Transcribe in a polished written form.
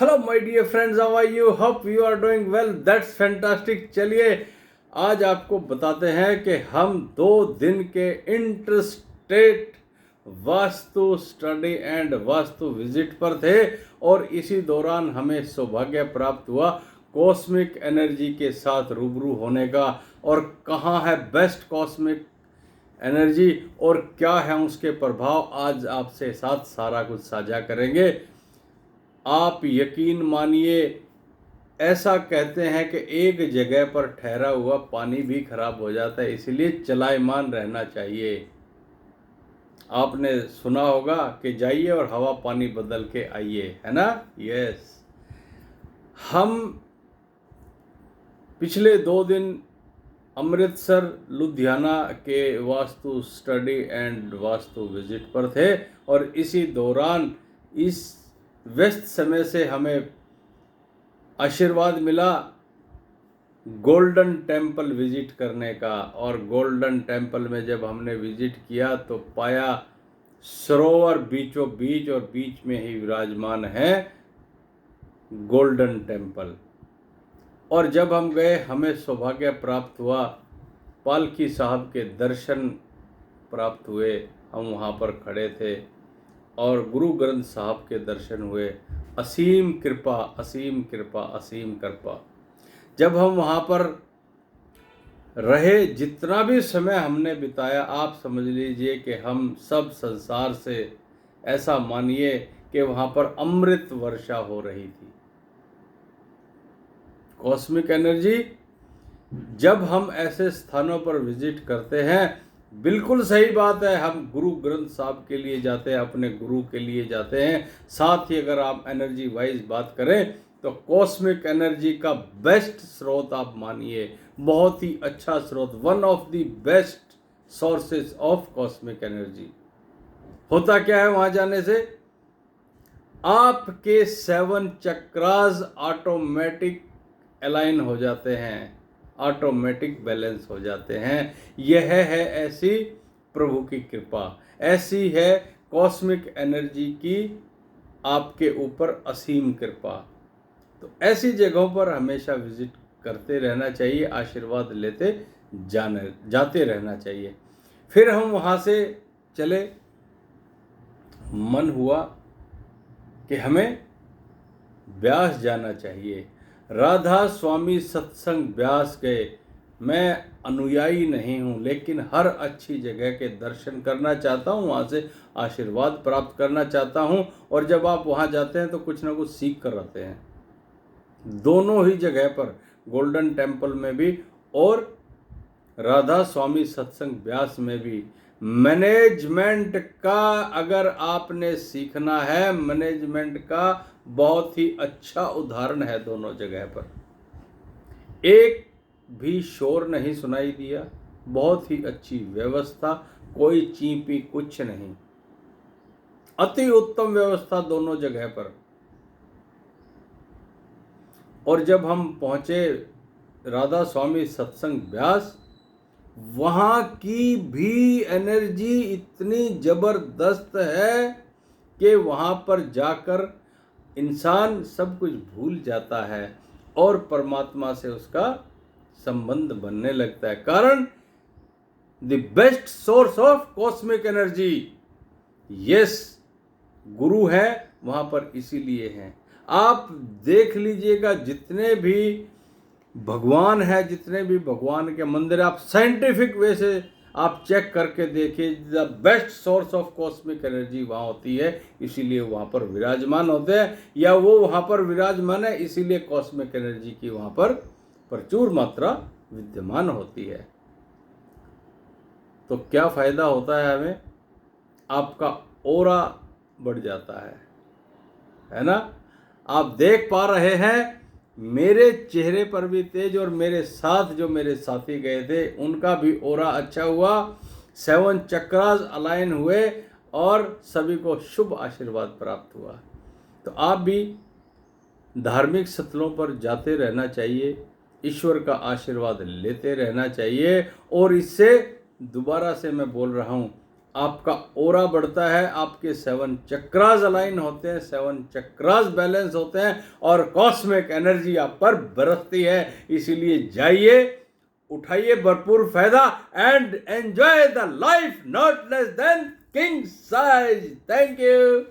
Hello my dear friends, how are you? Hope you are doing well, that's fantastic. चलिए आज आपको बताते हैं कि हम 2 दिन के interstate vastu study and vastu visit पर थे और इसी दौरान हमें सौभाग्य प्राप्त हुआ कॉस्मिक एनर्जी के साथ रूबरू होने का। और कहाँ है बेस्ट कॉस्मिक एनर्जी और क्या है उसके प्रभाव, आज आपसे साथ सारा कुछ साझा करेंगे। आप यकीन मानिए, ऐसा कहते हैं कि एक जगह पर ठहरा हुआ पानी भी खराब हो जाता है, इसलिए चलायमान रहना चाहिए। आपने सुना होगा कि जाइए और हवा पानी बदल के आइए, है ना? यस। हम पिछले 2 दिन अमृतसर लुधियाना के vastu study and vastu visit पर थे और इसी दौरान इस व्यस्त समय से हमें आशीर्वाद मिला गोल्डन टेम्पल विजिट करने का। और गोल्डन टेम्पल में जब हमने विजिट किया तो पाया सरोवर बीचों बीच और बीच में ही विराजमान है गोल्डन टेम्पल। और जब हम गए हमें सौभाग्य प्राप्त हुआ, पालकी साहब के दर्शन प्राप्त हुए। हम वहाँ पर खड़े थे और गुरु ग्रंथ साहब के दर्शन हुए। असीम कृपा, असीम कृपा, असीम कृपा। जब हम वहाँ पर रहे, जितना भी समय हमने बिताया, आप समझ लीजिए कि हम सब संसार से, ऐसा मानिए कि वहाँ पर अमृत वर्षा हो रही थी। कॉस्मिक एनर्जी, जब हम ऐसे स्थानों पर विजिट करते हैं, बिल्कुल सही बात है, हम गुरु ग्रंथ साहब के लिए जाते हैं, अपने गुरु के लिए जाते हैं। साथ ही अगर आप एनर्जी वाइज बात करें तो कॉस्मिक एनर्जी का बेस्ट स्रोत आप मानिए, बहुत ही अच्छा स्रोत, one of the best sources of cosmic energy. होता क्या है वहां जाने से? आपके 7 चक्रास ऑटोमेटिक अलाइन हो जाते हैं, ऑटोमेटिक बैलेंस हो जाते हैं। यह है ऐसी प्रभु की कृपा, ऐसी है कॉस्मिक एनर्जी की आपके ऊपर असीम कृपा। तो ऐसी जगहों पर हमेशा विजिट करते रहना चाहिए, आशीर्वाद लेते जाते रहना चाहिए। फिर हम वहाँ से चले, मन हुआ कि हमें ब्यास जाना चाहिए। राधा स्वामी सत्संग ब्यास गए। मैं अनुयायी नहीं हूँ, लेकिन हर अच्छी जगह के दर्शन करना चाहता हूँ, वहाँ से आशीर्वाद प्राप्त करना चाहता हूँ। और जब आप वहाँ जाते हैं तो कुछ ना कुछ सीख कर आते हैं, दोनों ही जगह पर, गोल्डन टेम्पल में भी और राधा स्वामी सत्संग ब्यास में भी। मैनेजमेंट का अगर आपने सीखना है, मैनेजमेंट का बहुत ही अच्छा उदाहरण है दोनों जगह पर। एक भी शोर नहीं सुनाई दिया, बहुत ही अच्छी व्यवस्था, कोई चीपी कुछ नहीं, अति उत्तम व्यवस्था दोनों जगह पर। और जब हम पहुंचे राधा स्वामी सत्संग ब्यास, वहाँ की भी एनर्जी इतनी जबरदस्त है कि वहाँ पर जाकर इंसान सब कुछ भूल जाता है और परमात्मा से उसका संबंध बनने लगता है। कारण the best source of cosmic energy, yes, गुरु है वहाँ पर, इसीलिए हैं। आप देख लीजिएगा, जितने भी भगवान है, जितने भी भगवान के मंदिर, आप साइंटिफिक वे से आप चेक करके देखिए, the best source of cosmic energy वहाँ होती है, इसीलिए वहाँ पर विराजमान होते हैं, या वो वहाँ पर विराजमान है इसीलिए कॉस्मिक एनर्जी की वहाँ पर प्रचुर मात्रा विद्यमान होती है। तो क्या फायदा होता है हमें? आपका ओरा बढ़ जाता है ना? आप देख पा रहे हैं मेरे चेहरे पर भी तेज, और मेरे साथ जो मेरे साथी गए थे उनका भी ओरा अच्छा हुआ, 7 चक्रास अलाइन हुए और सभी को शुभ आशीर्वाद प्राप्त हुआ। तो आप भी धार्मिक स्थलों पर जाते रहना चाहिए, ईश्वर का आशीर्वाद लेते रहना चाहिए। और इससे दोबारा से मैं बोल रहा हूँ, आपका ओरा बढ़ता है, आपके 7 चक्रास अलाइन होते हैं, 7 चक्रास बैलेंस होते हैं और कॉस्मिक एनर्जी आप पर बरसती है। इसीलिए जाइए, उठाइए भरपूर फायदा and enjoy the life not less than king size. Thank you.